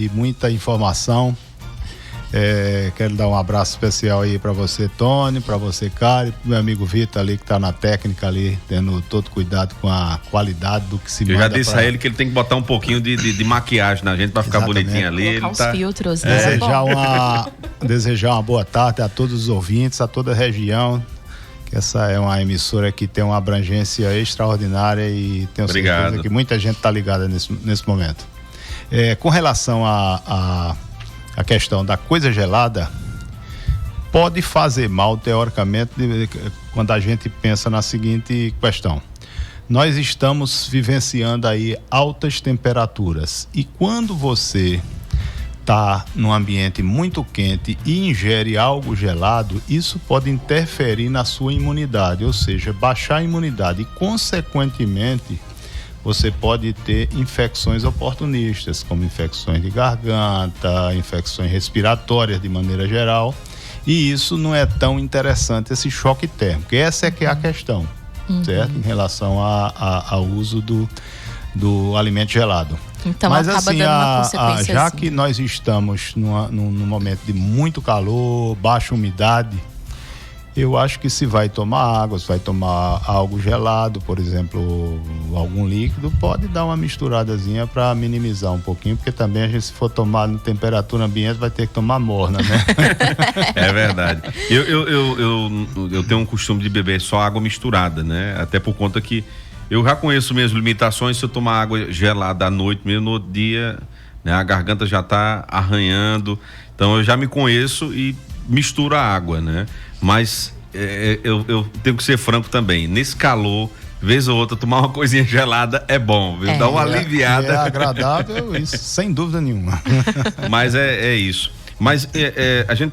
e muita informação. Quero dar um abraço especial aí para você, Tony, para você, Cari, pro meu amigo Vitor ali que tá na técnica ali, tendo todo cuidado com a qualidade do que se manda. Eu já disse a ele que ele tem que botar um pouquinho de maquiagem na gente para ficar bonitinho ali. Colocar os filtros, né? Desejar uma boa tarde a todos os ouvintes, a toda a região, que essa é uma emissora que tem uma abrangência extraordinária e tenho certeza que muita gente está ligada nesse momento. Com relação a questão da coisa gelada, pode fazer mal teoricamente quando a gente pensa na seguinte questão: nós estamos vivenciando aí altas temperaturas e quando você está num ambiente muito quente e ingere algo gelado, isso pode interferir na sua imunidade, ou seja, baixar a imunidade e consequentemente você pode ter infecções oportunistas, como infecções de garganta, infecções respiratórias de maneira geral, e isso não é tão interessante, esse choque térmico. Essa é que é a questão, certo? Em relação ao uso do alimento gelado. Então, mas acaba assim, dando uma consequência já que nós estamos num momento de muito calor, baixa umidade, eu acho que se vai tomar água, se vai tomar algo gelado, por exemplo, algum líquido, pode dar uma misturadazinha para minimizar um pouquinho, porque também a gente, se for tomar na temperatura ambiente, vai ter que tomar morna, né? É verdade. Eu tenho um costume de beber só água misturada, né? Até por conta que eu já conheço minhas limitações. Se eu tomar água gelada à noite, mesmo no outro dia, né, a garganta já está arranhando. Então eu já me conheço e misturo a água, né? Mas eu tenho que ser franco também. Nesse calor, vez ou outra, tomar uma coisinha gelada é bom, viu? Dá uma aliviada. É agradável, isso, sem dúvida nenhuma. Mas é isso. Mas a gente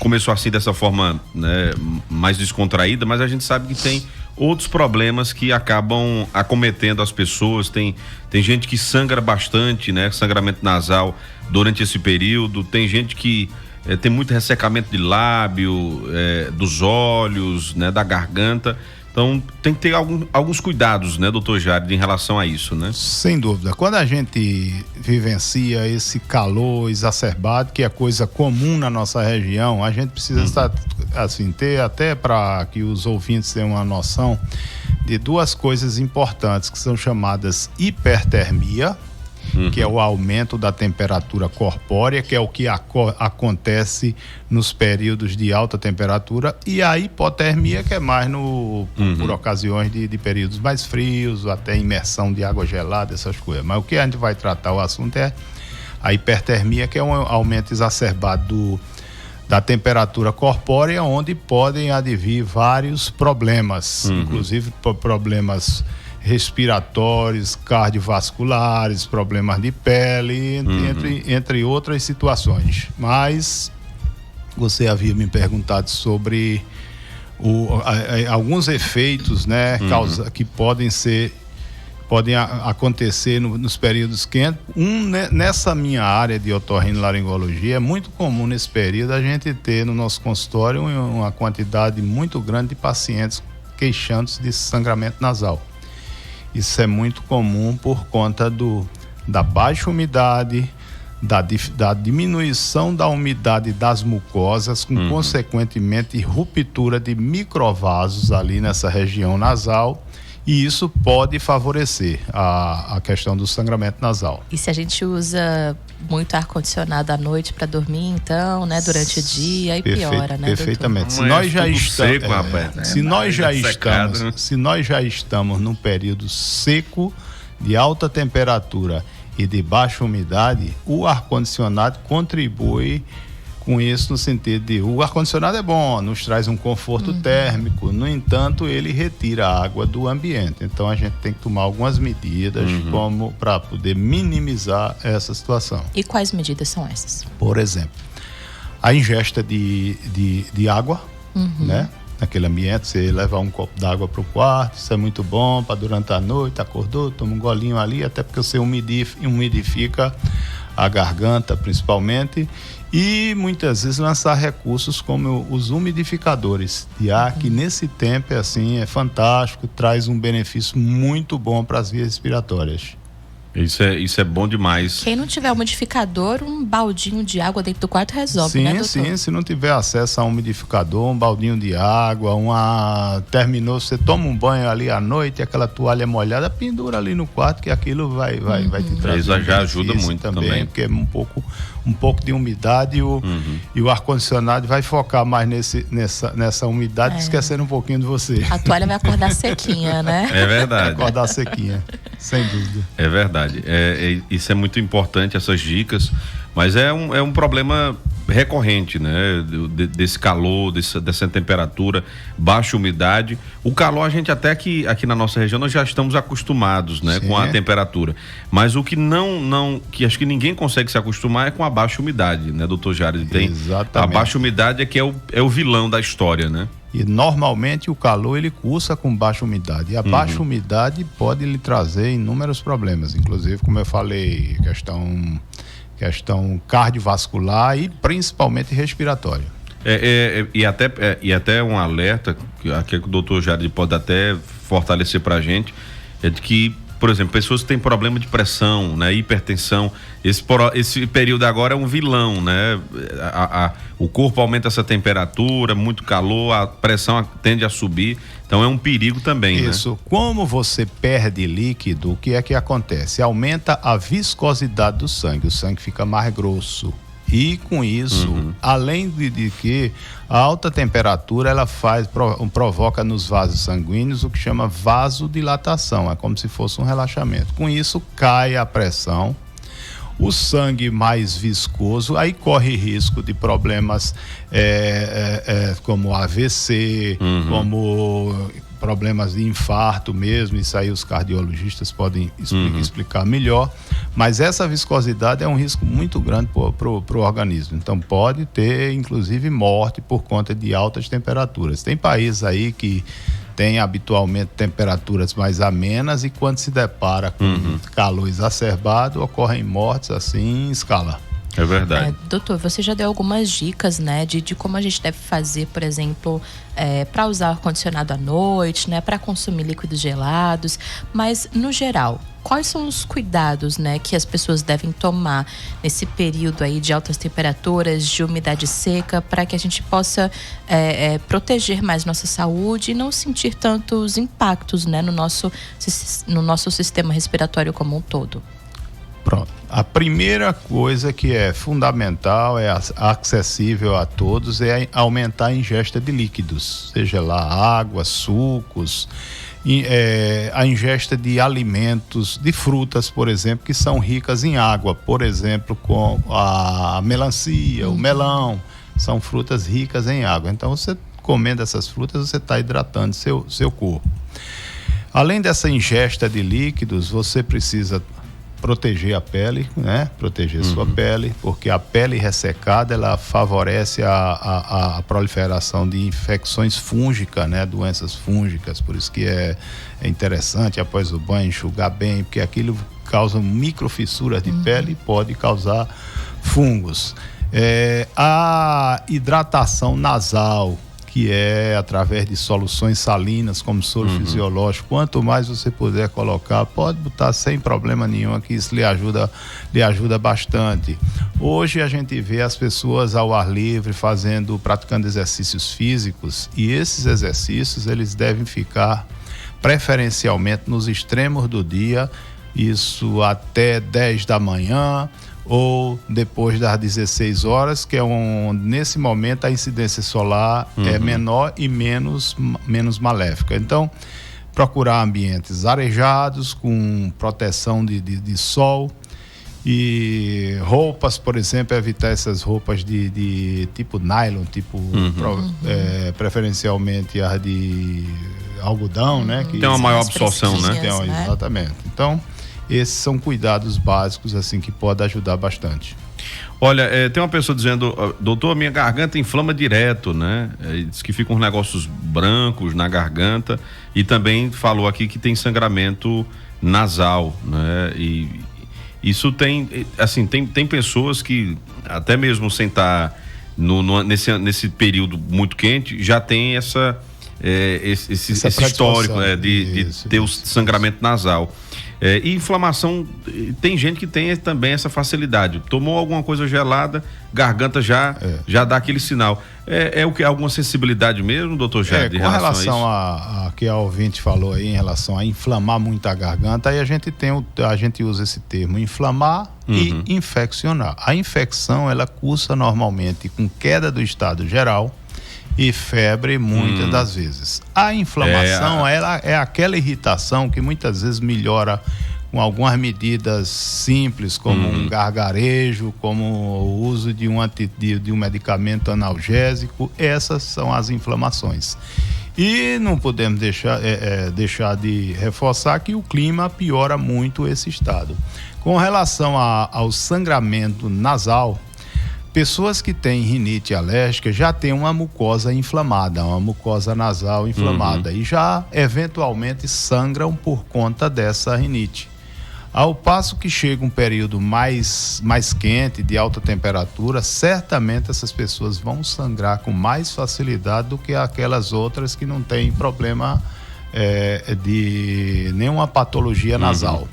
começou assim dessa forma, né, mais descontraída, mas a gente sabe que tem outros problemas que acabam acometendo as pessoas. Tem gente que sangra bastante, né? Sangramento nasal durante esse período. Tem gente que tem muito ressecamento de lábio, dos olhos, né? Da garganta. Então tem que ter alguns cuidados, né, doutor Jared, em relação a isso, né? Sem dúvida. Quando a gente vivencia esse calor exacerbado, que é coisa comum na nossa região, a gente precisa estar, assim, ter até para que os ouvintes tenham uma noção de duas coisas importantes, que são chamadas hipertermia, que é o aumento da temperatura corpórea, que é o que acontece nos períodos de alta temperatura, e a hipotermia, que é mais por ocasiões de períodos mais frios, até imersão de água gelada, essas coisas. Mas o que a gente vai tratar, o assunto é a hipertermia, que é um aumento exacerbado da temperatura corpórea, onde podem advir vários problemas, inclusive problemas respiratórios, cardiovasculares, problemas de pele, entre outras situações. Mas você havia me perguntado sobre alguns efeitos, né, que podem acontecer nos períodos quentes. Nessa minha área de otorrinolaringologia, é muito comum nesse período a gente ter no nosso consultório uma quantidade muito grande de pacientes queixando-se de sangramento nasal. Isso é muito comum por conta da baixa umidade, da diminuição da umidade das mucosas, com consequentemente ruptura de microvasos ali nessa região nasal, e isso pode favorecer a questão do sangramento nasal. E se a gente usa muito ar-condicionado à noite para dormir, então, né, durante o dia, aí piora, né, perfeitamente. Se nós já estamos num período seco, de alta temperatura e de baixa umidade, o ar-condicionado contribui com isso, no sentido de o ar-condicionado é bom, nos traz um conforto térmico, no entanto, ele retira a água do ambiente. Então a gente tem que tomar algumas medidas como para poder minimizar essa situação. E quais medidas são essas? Por exemplo, a ingesta de água, né? Naquele ambiente, você levar um copo d'água para o quarto, isso é muito bom para durante a noite, acordou, toma um golinho ali, até porque você umidifica a garganta principalmente, e muitas vezes lançar recursos como os umidificadores de ar, que nesse tempo é fantástico, traz um benefício muito bom para as vias respiratórias. Isso é bom demais. Quem não tiver umidificador, um baldinho de água dentro do quarto resolve, né, doutor? Sim, se não tiver acesso a um umidificador, um baldinho de água, terminou, você toma um banho ali à noite, aquela toalha molhada, pendura ali no quarto, que aquilo vai te trazer. Isso já ajuda muito também. Porque é um pouco de umidade e o ar-condicionado vai focar mais nessa umidade, esquecendo um pouquinho de você. A toalha vai acordar sequinha, né? É verdade. Vai acordar sequinha, sem dúvida. É verdade. Isso é muito importante, essas dicas, mas é um problema recorrente, né? Desse calor, dessa temperatura, baixa umidade. O calor, a gente até aqui na nossa região nós já estamos acostumados, né? Com a temperatura. Mas o que que acho que ninguém consegue se acostumar é com a baixa umidade, né, doutor Jared? Exatamente. A baixa umidade que é o vilão da história, né? E normalmente o calor ele cursa com baixa umidade. E a baixa umidade pode lhe trazer inúmeros problemas, inclusive, como eu falei, questão cardiovascular e principalmente respiratória. E até um alerta que o doutor Jared pode até fortalecer para a gente, é de que, por exemplo, pessoas que têm problema de pressão, né, hipertensão, esse período agora é um vilão, né? O corpo aumenta essa temperatura, muito calor, a pressão tende a subir, então é um perigo também, Isso. né? Como você perde líquido, o que é que acontece? Aumenta a viscosidade do sangue, o sangue fica mais grosso. E com isso, além de que a alta temperatura ela provoca nos vasos sanguíneos o que chama vasodilatação, é como se fosse um relaxamento. Com isso cai a pressão, o sangue mais viscoso, aí corre risco de problemas como AVC, como problemas de infarto mesmo, isso aí os cardiologistas podem explicar melhor, mas essa viscosidade é um risco muito grande pro organismo, então pode ter inclusive morte por conta de altas temperaturas. Tem países aí que tem habitualmente temperaturas mais amenas e quando se depara com calor exacerbado, ocorrem mortes assim em escala. É verdade. Doutor, você já deu algumas dicas, né, de como a gente deve fazer, por exemplo, para usar ar-condicionado à noite, né, para consumir líquidos gelados, mas no geral, quais são os cuidados, né, que as pessoas devem tomar nesse período aí de altas temperaturas, de umidade seca, para que a gente possa proteger mais nossa saúde e não sentir tantos impactos, né, no nosso sistema respiratório como um todo? Pronto. A primeira coisa que é fundamental, é acessível a todos, é aumentar a ingesta de líquidos, seja lá água, sucos, a ingesta de alimentos, de frutas, por exemplo, que são ricas em água, por exemplo, com a melancia, o melão, são frutas ricas em água. Então, você comendo essas frutas, você está hidratando seu corpo. Além dessa ingesta de líquidos, você precisa proteger a pele, né? Proteger sua pele, porque a pele ressecada ela favorece a proliferação de infecções fúngicas, né? Doenças fúngicas, por isso que é interessante após o banho enxugar bem, porque aquilo causa microfissuras de pele e pode causar fungos. A hidratação nasal, que é através de soluções salinas, como soro fisiológico, quanto mais você puder colocar, pode botar sem problema nenhum, que isso lhe ajuda bastante. Hoje a gente vê as pessoas ao ar livre praticando exercícios físicos, e esses exercícios eles devem ficar preferencialmente nos extremos do dia, isso até 10 da manhã, ou depois das 16 horas, que é nesse momento a incidência solar é menor e menos maléfica. Então, procurar ambientes arejados, com proteção de sol, e roupas, por exemplo, evitar essas roupas de tipo nylon, preferencialmente as de algodão, né? Que tem uma maior absorção, né? Exatamente. Então, esses são cuidados básicos assim que podem ajudar bastante. Olha, tem uma pessoa dizendo, doutor, minha garganta inflama direto, né? Diz que ficam uns negócios brancos na garganta, e também falou aqui que tem sangramento nasal, né? E isso tem, assim, tem pessoas que até mesmo sem estar nesse período muito quente, já tem esse histórico, né, de ter o sangramento nasal. E inflamação, tem gente que tem também essa facilidade. Tomou alguma coisa gelada, garganta já dá aquele sinal. É o que? Alguma sensibilidade mesmo, doutor Jair? Com relação a que a ouvinte falou aí, em relação a inflamar muito a garganta, aí a gente usa esse termo, inflamar e infeccionar. A infecção, ela cursa normalmente com queda do estado geral e febre muitas das vezes. A inflamação, ela é aquela irritação que muitas vezes melhora com algumas medidas simples, como um gargarejo, como o uso de um medicamento analgésico. Essas são as inflamações. E não podemos deixar de reforçar que o clima piora muito esse estado. Com relação ao sangramento nasal, pessoas que têm rinite alérgica já têm uma mucosa inflamada, uma mucosa nasal inflamada, e já eventualmente sangram por conta dessa rinite. Ao passo que chega um período mais quente, de alta temperatura, certamente essas pessoas vão sangrar com mais facilidade do que aquelas outras que não têm problema de nenhuma patologia nasal.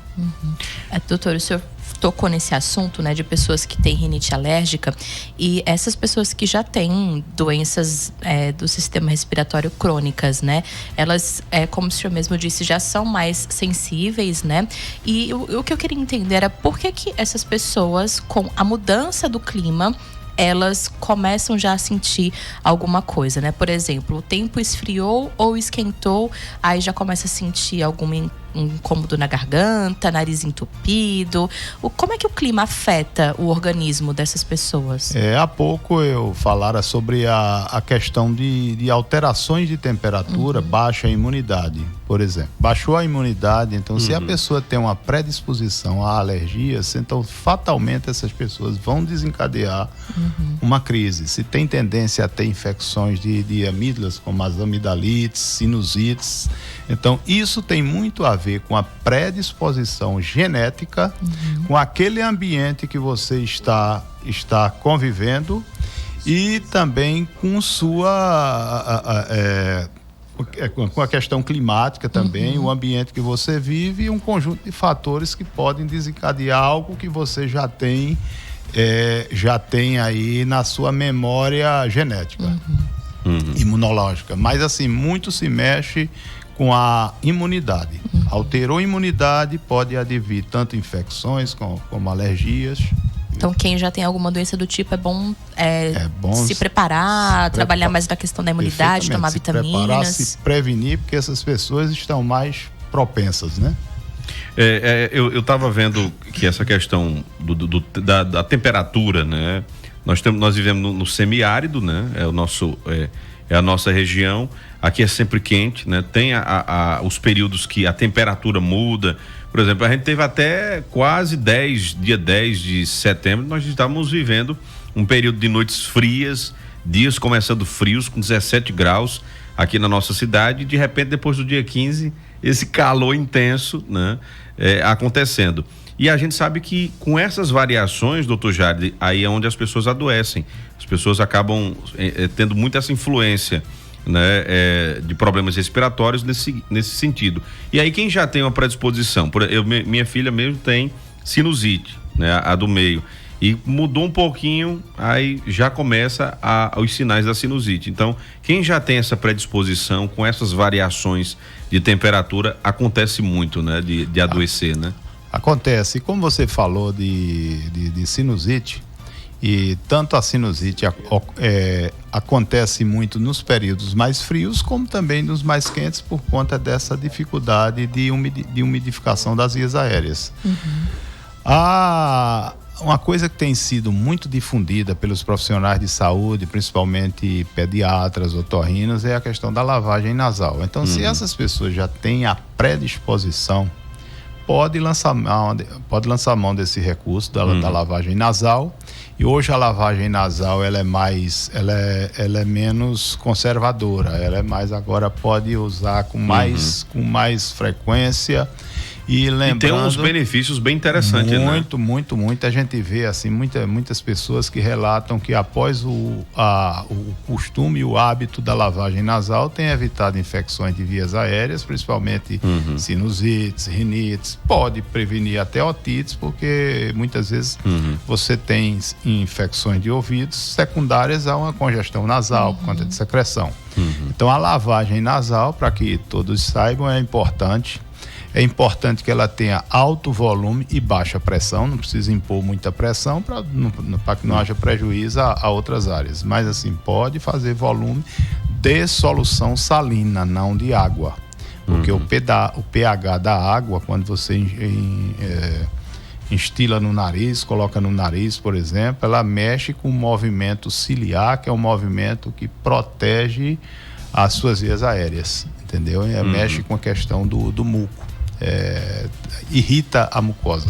Doutor, o senhor tocou nesse assunto, né, de pessoas que têm rinite alérgica, e essas pessoas que já têm doenças do sistema respiratório crônicas, né, elas, como o senhor mesmo disse, já são mais sensíveis, né, e o que eu queria entender era por que essas pessoas, com a mudança do clima, elas começam já a sentir alguma coisa, né? Por exemplo, o tempo esfriou ou esquentou, aí já começa a sentir algum incômodo na garganta, nariz entupido. Como é que o clima afeta o organismo dessas pessoas? Há pouco eu falara sobre a questão de alterações de temperatura, baixa imunidade, por exemplo. Baixou a imunidade, então se a pessoa tem uma predisposição a alergias, então fatalmente essas pessoas vão desencadear uma crise. Se tem tendência a ter infecções de amígdalas, como as amidalites, sinusites, então isso tem muito a ver com a predisposição genética, com aquele ambiente que você está convivendo, e também com com a questão climática também, o ambiente que você vive, e um conjunto de fatores que podem desencadear algo que você já tem aí na sua memória genética, imunológica. Mas assim, muito se mexe com a imunidade. Alterou a imunidade, pode advir tanto infecções como alergias. Então, quem já tem alguma doença do tipo, é bom se preparar, trabalhar mais na questão da imunidade, tomar vitaminas. Preparar, se prevenir, porque essas pessoas estão mais propensas, né? Eu estava vendo que essa questão da temperatura, né? Nós vivemos no semiárido, né? É a nossa região. Aqui é sempre quente, né? Tem os períodos que a temperatura muda. Por exemplo, a gente teve até quase dia 10 de setembro, nós estávamos vivendo um período de noites frias, dias começando frios, com 17 graus aqui na nossa cidade, e de repente, depois do dia 15, esse calor intenso, né? Acontecendo. E a gente sabe que com essas variações, doutor Jair, aí é onde as pessoas adoecem. As pessoas acabam tendo muito essa influência, né, de problemas respiratórios nesse sentido. E aí quem já tem uma predisposição, minha filha mesmo tem sinusite, né, a do meio, e mudou um pouquinho, aí já começa os sinais da sinusite. Então, quem já tem essa predisposição com essas variações de temperatura, acontece muito, né, de adoecer, né? Acontece. Como você falou de sinusite, e tanto a sinusite acontece muito nos períodos mais frios, como também nos mais quentes, por conta dessa dificuldade de umidificação das vias aéreas. Uma coisa que tem sido muito difundida pelos profissionais de saúde, principalmente pediatras, otorrinos, é a questão da lavagem nasal. Então, se essas pessoas já têm a predisposição, pode lançar mão desse recurso da lavagem nasal. E hoje a lavagem nasal ela é menos conservadora, ela é mais, agora pode usar com mais frequência, E tem uns benefícios bem interessantes, Muito. A gente vê assim, muitas pessoas que relatam que após o costume e o hábito da lavagem nasal tem evitado infecções de vias aéreas, principalmente sinusites, rinites, pode prevenir até otites, porque muitas vezes você tem infecções de ouvidos secundárias a uma congestão nasal por conta de secreção. Então a lavagem nasal, para que todos saibam, é importante. É importante que ela tenha alto volume e baixa pressão, não precisa impor muita pressão para que não haja prejuízo a outras áreas. Mas assim, pode fazer volume de solução salina, não de água. Porque o pH da água, quando você instila no nariz, coloca no nariz, por exemplo, ela mexe com o movimento ciliar, que é um movimento que protege as suas vias aéreas, entendeu? Mexe com a questão do muco. Irrita a mucosa.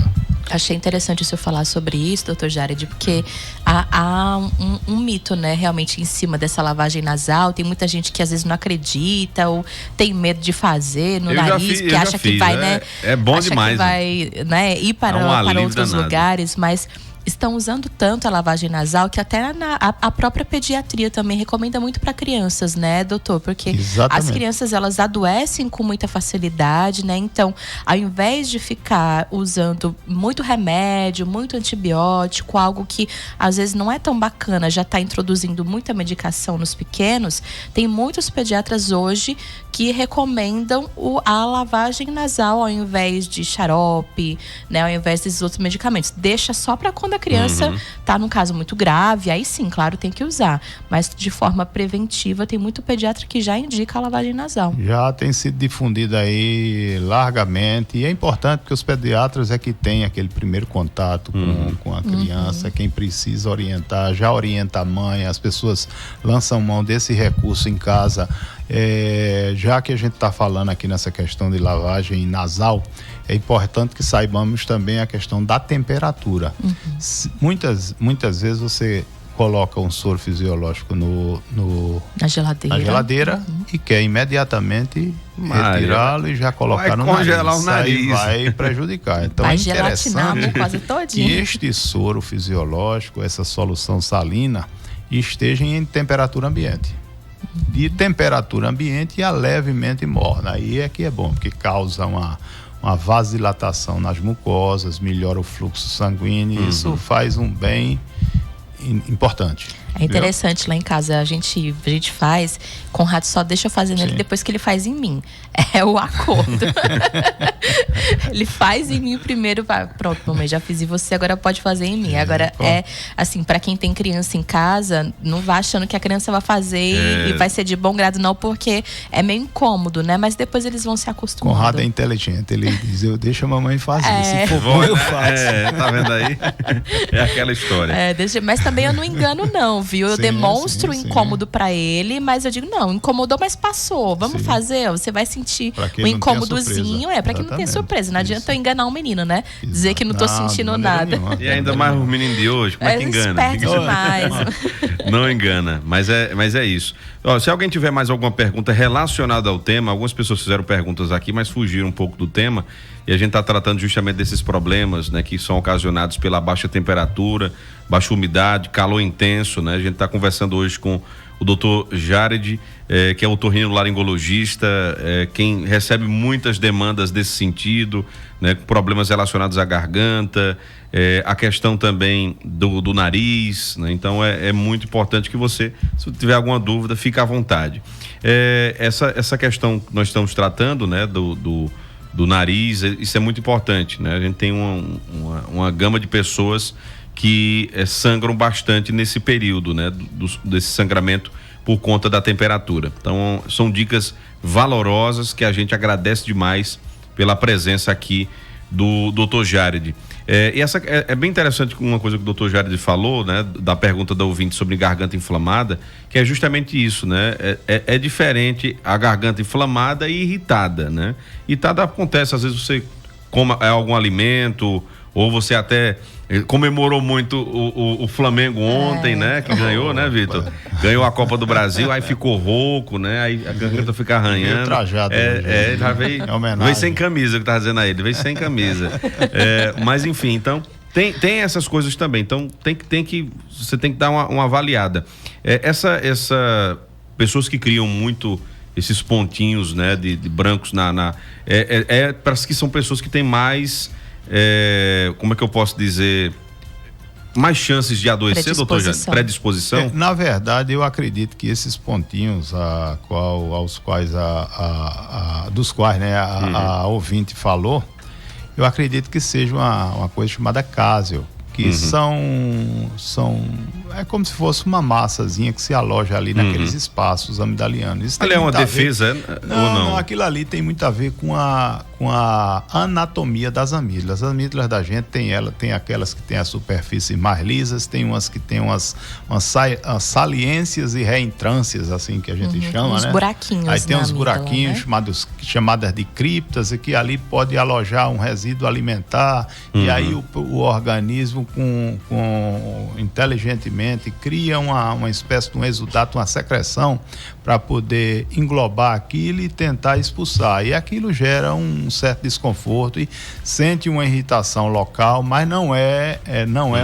Achei interessante o senhor falar sobre isso, doutor Jared, porque há um mito, né, realmente em cima dessa lavagem nasal. Tem muita gente que às vezes não acredita ou tem medo de fazer no nariz, que acha que vai, né? É bom demais. Que vai, né, ir para outros lugares, mas estão usando tanto a lavagem nasal que até a própria pediatria também recomenda muito para crianças, né, doutor? Porque as crianças, elas adoecem com muita facilidade, né? Então, ao invés de ficar usando muito remédio, muito antibiótico, algo que às vezes não é tão bacana, já está introduzindo muita medicação nos pequenos, tem muitos pediatras hoje que recomendam a lavagem nasal ao invés de xarope, né? Ao invés desses outros medicamentos. Deixa só para quando a criança está num caso muito grave, aí sim, claro, tem que usar. Mas de forma preventiva, tem muito pediatra que já indica a lavagem nasal. Já tem sido difundido aí largamente. E é importante porque os pediatras é que têm aquele primeiro contato com a criança, quem precisa orientar, já orienta a mãe, as pessoas lançam mão desse recurso em casa. Já que a gente está falando aqui nessa questão de lavagem nasal, é importante que saibamos também a questão da temperatura. Muitas vezes você coloca um soro fisiológico na geladeira e quer imediatamente retirá-lo e já colocar no nariz. Congelar o nariz. Vai prejudicar. Então vai é interessante que este soro fisiológico, essa solução salina, esteja em temperatura ambiente. De temperatura ambiente a levemente morna. Aí é que é bom, porque causa uma vasodilatação nas mucosas, melhora o fluxo sanguíneo, isso faz um bem importante. É interessante, lá em casa a gente faz, Conrado só deixa eu fazer nele depois que ele faz em mim. É o acordo. Ele faz em mim primeiro, pronto, mamãe, já fiz em você, agora pode fazer em mim. Agora assim, para quem tem criança em casa, não vá achando que a criança vai fazer e vai ser de bom grado, não, porque é meio incômodo, né? Mas depois eles vão se acostumando. Conrado é inteligente, ele diz, eu deixo a mamãe fazer, se for bom eu faço. Tá vendo aí? É aquela história. Mas também eu não engano não, viu? Eu demonstro o incômodo para ele, mas eu digo, não, incomodou, mas passou, vamos fazer, você vai sentir um incômodozinho, para que não tenha surpresa, não adianta eu enganar um menino, né? Dizer que não tô sentindo nada. E ainda mais o menino de hoje, como é que engana? Esperto demais. Não engana, mas é isso. Ó, se alguém tiver mais alguma pergunta relacionada ao tema, algumas pessoas fizeram perguntas aqui, mas fugiram um pouco do tema, e a gente está tratando justamente desses problemas, né, que são ocasionados pela baixa temperatura, baixa umidade, calor intenso, né? A gente está conversando hoje com o doutor Jared, que é otorrinolaringologista, quem recebe muitas demandas desse sentido, né, problemas relacionados à garganta, a questão também do nariz, né? Então é muito importante que você, se tiver alguma dúvida, fique à vontade. Essa questão que nós estamos tratando, né, do nariz, isso é muito importante, né? A gente tem uma gama de pessoas que sangram bastante nesse período, né, desse sangramento por conta da temperatura. Então, são dicas valorosas que a gente agradece demais pela presença aqui do Dr. Jared. E essa é bem interessante uma coisa que o Dr. Jared falou, né, da pergunta da ouvinte sobre garganta inflamada, que é justamente isso, né? É diferente a garganta inflamada e irritada, né? Irritada acontece, às vezes você come algum alimento ou você até comemorou muito o Flamengo ontem, né? Que ganhou, né, Vitor? Ganhou a Copa do Brasil, aí ficou rouco, né? Aí a garganta fica arranhando. Trajado. Já veio sem camisa, que tá dizendo aí, ele veio sem camisa. Mas enfim, então tem essas coisas também. Então você tem que dar uma avaliada. Pessoas que criam muito esses pontinhos, né, de brancos parece que são pessoas que têm mais, como é que eu posso dizer, mais chances de adoecer, doutor Jânio? Predisposição? Na verdade, eu acredito que esses pontinhos dos quais né, a ouvinte falou, eu acredito que seja uma coisa chamada cásiol, que é como se fosse uma massazinha que se aloja ali naqueles espaços amidalianos. Isso ali é uma defesa, ou não? Aquilo ali tem muito a ver com a anatomia das amígdalas. As amígdalas da gente tem aquelas que tem a superfície mais lisas, tem umas que tem umas saliências e reentrâncias, assim que a gente chama, uns né? Buraquinhos. Aí tem uns amígdala, buraquinhos, né? chamadas de criptas, e que ali pode alojar um resíduo alimentar, e aí o organismo inteligentemente cria uma espécie de um exudato, uma secreção para poder englobar aquilo e tentar expulsar, e aquilo gera um certo desconforto e sente uma irritação local, mas não é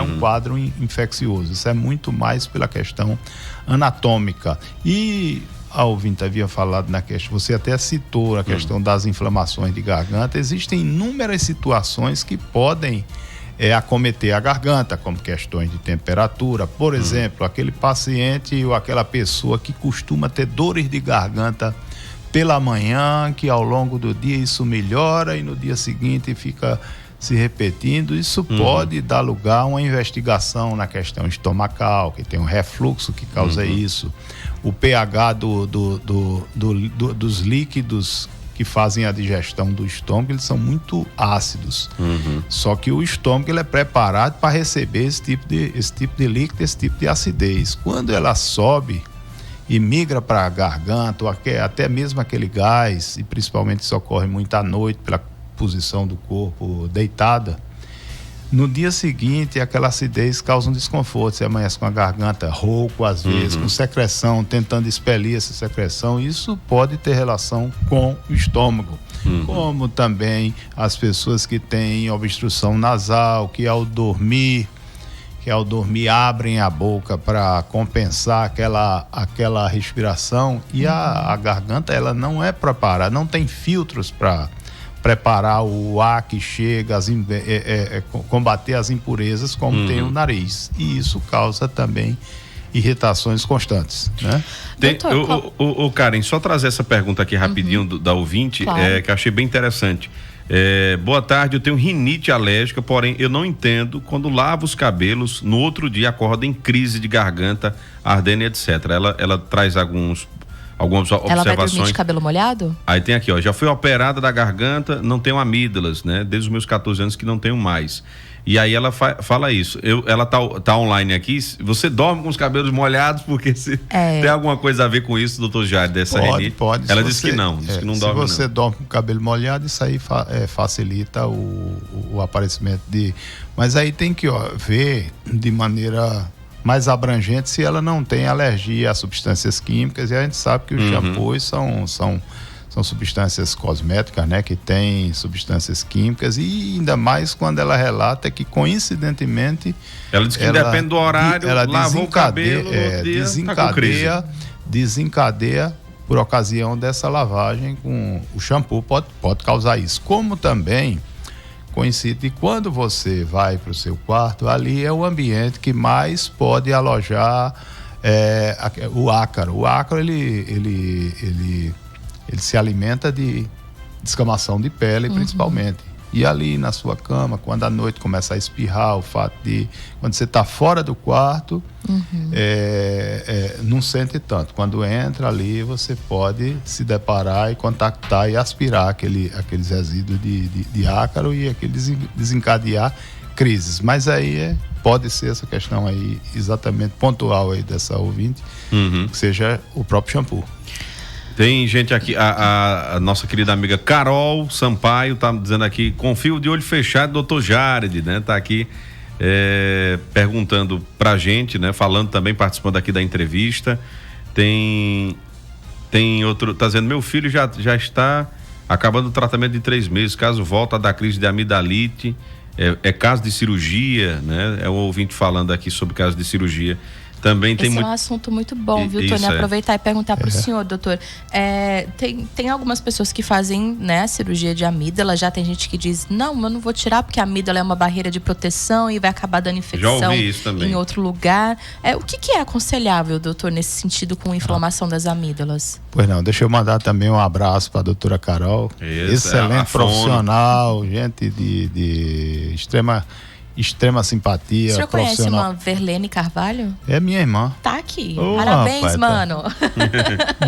um quadro infeccioso. Isso é muito mais pela questão anatômica. E a ouvinte havia falado na questão, você até citou a questão das inflamações de garganta. Existem inúmeras situações que podem acometer a garganta, como questões de temperatura. Por exemplo, aquele paciente ou aquela pessoa que costuma ter dores de garganta pela manhã, que ao longo do dia isso melhora e no dia seguinte fica se repetindo. Isso pode dar lugar a uma investigação na questão estomacal, que tem um refluxo que causa isso. O pH dos líquidos que fazem a digestão do estômago, eles são muito ácidos. Só que o estômago ele é preparado para receber esse tipo de líquido, esse tipo de acidez. Quando ela sobe e migra para a garganta, ou até mesmo aquele gás, e principalmente isso ocorre muito à noite pela posição do corpo deitada, no dia seguinte aquela acidez causa um desconforto. Você amanhece com a garganta rouco, às vezes com secreção, tentando expelir essa secreção. Isso pode ter relação com o estômago, como também as pessoas que têm obstrução nasal, que ao dormir abrem a boca para compensar aquela respiração, e a garganta ela não é preparada, não tem filtros para preparar o ar que chega, combater as impurezas como tem o nariz, e isso causa também irritações constantes, né? Karen, só trazer essa pergunta aqui rapidinho da ouvinte, claro. Que eu achei bem interessante. Boa tarde, eu tenho rinite alérgica, porém eu não entendo quando lavo os cabelos, no outro dia acordo em crise de garganta, ardendo, etc. Ela traz algumas observações. Ela vai dormir de cabelo molhado? Aí tem aqui, já fui operada da garganta, não tenho amígdalas, né? Desde os meus 14 anos que não tenho mais. E aí ela fala isso. Ela tá online aqui. Você dorme com os cabelos molhados porque tem alguma coisa a ver com isso, doutor Jair, dessa rinite? Pode. Ela disse que não, que não dorme. Se você dorme com o cabelo molhado, isso aí facilita o aparecimento de... Mas aí tem que ver de maneira mais abrangente se ela não tem alergia a substâncias químicas, e a gente sabe que os shampoos são substâncias cosméticas, né, que tem substâncias químicas, e ainda mais quando ela relata que coincidentemente ela diz que depende do horário, ela lavou o cabelo, desencadeia por ocasião dessa lavagem com o shampoo, pode causar isso. Como também coincide quando você vai para o seu quarto, ali é o ambiente que mais pode alojar o ácaro. O ácaro ele se alimenta de descamação de pele, principalmente. E ali na sua cama, quando à noite começa a espirrar, o fato de quando você está fora do quarto, não sente tanto. Quando entra ali, você pode se deparar e contactar e aspirar aqueles resíduos de ácaro e desencadear crises. Mas aí pode ser essa questão aí exatamente pontual aí dessa ouvinte, que seja o próprio shampoo. Tem gente aqui, a nossa querida amiga Carol Sampaio tá dizendo aqui, confio de olho fechado, doutor Jared, né? Tá aqui perguntando pra gente, né? Falando também, participando aqui da entrevista. Tem outro, tá dizendo, meu filho já está acabando o tratamento de 3 meses, caso volta da crise de amidalite, é caso de cirurgia, né? É o ouvinte falando aqui sobre caso de cirurgia. Também tem Esse é um assunto muito bom, viu, Tony? Aproveitar e perguntar para o senhor, doutor. Tem algumas pessoas que fazem, né, cirurgia de amígdala. Já tem gente que diz, não, eu não vou tirar porque a amígdala é uma barreira de proteção e vai acabar dando infecção em outro lugar. O que é aconselhável, doutor, nesse sentido com inflamação das amígdalas? Pois não, deixa eu mandar também um abraço para a doutora Carol. Excelente profissional, gente de extrema simpatia. O senhor conhece uma Verlene Carvalho? É minha irmã. Tá aqui. Parabéns, rapaz, mano.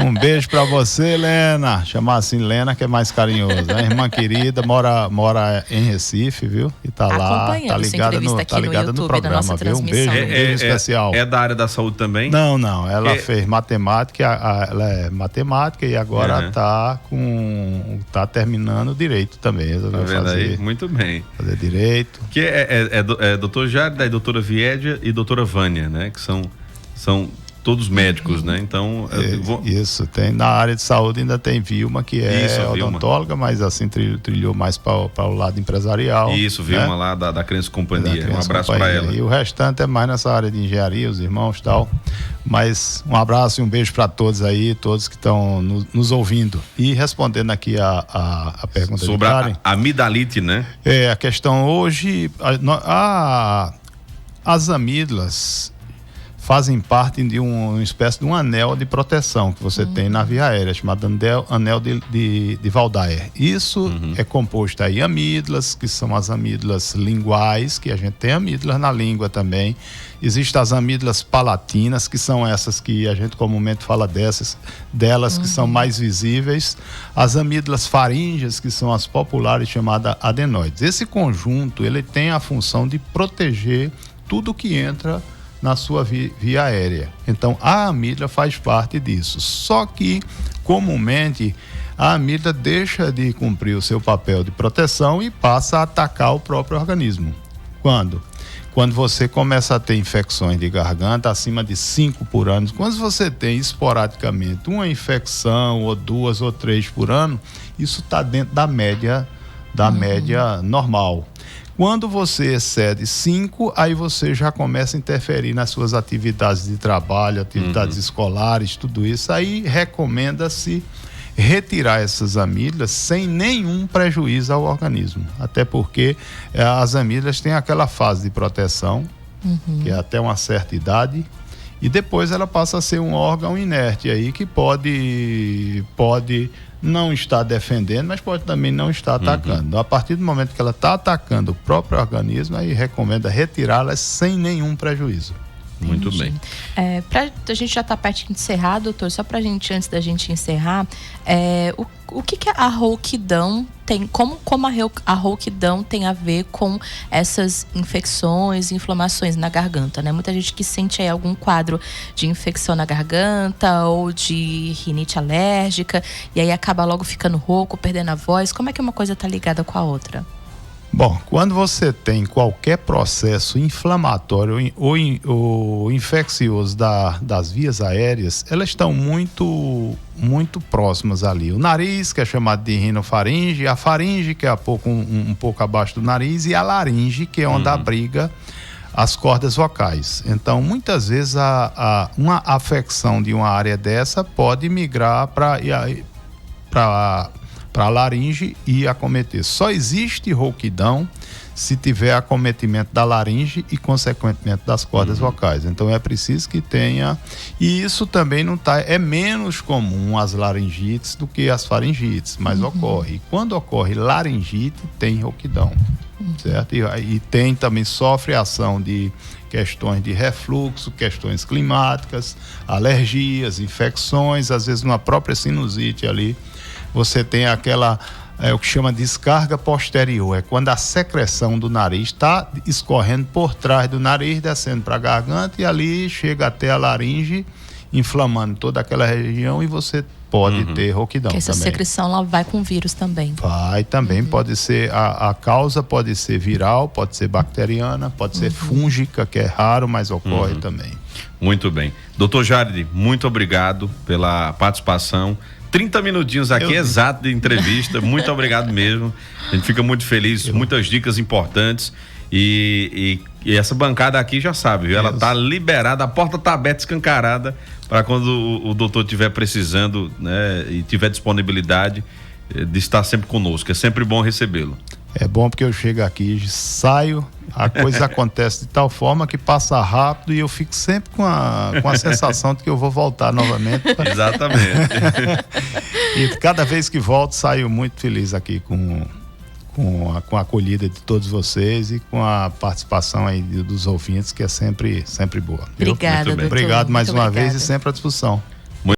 Um beijo pra você, Lena. Chamar assim Lena, que é mais carinhoso. É irmã querida, mora em Recife, viu? E tá lá, tá ligada no programa, viu? Um beijo especial. É da área da saúde também? Não. Ela fez matemática, ela é matemática e agora tá terminando direito também. Tá vendo aí? Muito bem. Fazer direito. Que é doutor Jared, daí doutora Viédia e doutora Vânia, né? Que são todos médicos, né? Então... Isso, tem na área de saúde ainda tem Vilma, que é odontóloga, mas assim trilhou mais para o lado empresarial. Isso, Vilma, né? Lá da Crença Companhia. Um abraço para ela. E o restante é mais nessa área de engenharia, os irmãos e tal. Mas um abraço e um beijo para todos aí, todos que estão nos ouvindo. E respondendo aqui a pergunta sobre a amidalite, né? A questão hoje, as amígdalas fazem parte de uma espécie de um anel de proteção que você tem na via aérea, chamado anel de Waldeyer. Isso é composto aí amígdalas, que são as amígdalas linguais, que a gente tem amígdalas na língua também. Existem as amígdalas palatinas, que são essas que a gente comumente fala delas que são mais visíveis. As amígdalas faríngeas, que são as populares chamadas adenoides. Esse conjunto, ele tem a função de proteger tudo que entra na sua via aérea. Então, a amígdala faz parte disso. Só que, comumente, a amígdala deixa de cumprir o seu papel de proteção e passa a atacar o próprio organismo. Quando? Quando você começa a ter infecções de garganta acima de 5 por ano, quando você tem esporadicamente uma infecção ou 2 ou 3 por ano, isso está dentro da média normal. Quando você excede 5, aí você já começa a interferir nas suas atividades de trabalho, atividades escolares, tudo isso. Aí recomenda-se retirar essas amígdalas sem nenhum prejuízo ao organismo. Até porque as amígdalas têm aquela fase de proteção, que é até uma certa idade, e depois ela passa a ser um órgão inerte aí que pode não estar defendendo, mas pode também não estar atacando. A partir do momento que ela está atacando o próprio organismo, aí recomenda retirá-las sem nenhum prejuízo. Muito bem. A gente já está perto de encerrar, doutor, só pra gente, antes da gente encerrar, o que a rouquidão tem, como a rouquidão tem a ver com essas infecções, inflamações na garganta, né? Muita gente que sente aí algum quadro de infecção na garganta ou de rinite alérgica e aí acaba logo ficando rouco, perdendo a voz. Como é que uma coisa está ligada com a outra? Bom, quando você tem qualquer processo inflamatório ou infeccioso das vias aéreas, elas estão muito próximas ali. O nariz, que é chamado de rinofaringe, a faringe, que é um pouco abaixo do nariz, e a laringe, que é onde abriga as cordas vocais. Então, muitas vezes, uma afecção de uma área dessa pode migrar para a laringe e acometer. Só existe rouquidão se tiver acometimento da laringe e, consequentemente, das cordas vocais. Então, é preciso que tenha... E isso também não tá... É menos comum as laringites do que as faringites, mas ocorre. E quando ocorre laringite, tem rouquidão, certo? E tem também, sofre ação de questões de refluxo, questões climáticas, alergias, infecções, às vezes uma própria sinusite ali. Você tem o que chama de descarga posterior, é quando a secreção do nariz está escorrendo por trás do nariz, descendo para a garganta e ali chega até a laringe, inflamando toda aquela região e você pode ter rouquidão. Que essa também. secreção ela vai com vírus também. Vai também, pode ser, a causa pode ser viral, pode ser bacteriana, pode ser fúngica, que é raro, mas ocorre também. Muito bem. Doutor Jared, muito obrigado pela participação. 30 minutinhos aqui, exato, de entrevista. Muito obrigado mesmo. A gente fica muito feliz, muitas dicas importantes. E essa bancada aqui já sabe, viu? Ela tá liberada, a porta tá aberta, escancarada, para quando o doutor estiver precisando, né, e tiver disponibilidade de estar sempre conosco. É sempre bom recebê-lo. É bom porque eu chego aqui, saio, a coisa acontece de tal forma que passa rápido e eu fico sempre com a sensação de que eu vou voltar novamente. Exatamente. E cada vez que volto, saio muito feliz aqui com a acolhida de todos vocês e com a participação aí dos ouvintes, que é sempre boa. Obrigada, doutor. Obrigado mais muito uma obrigada. vez e sempre à disposição.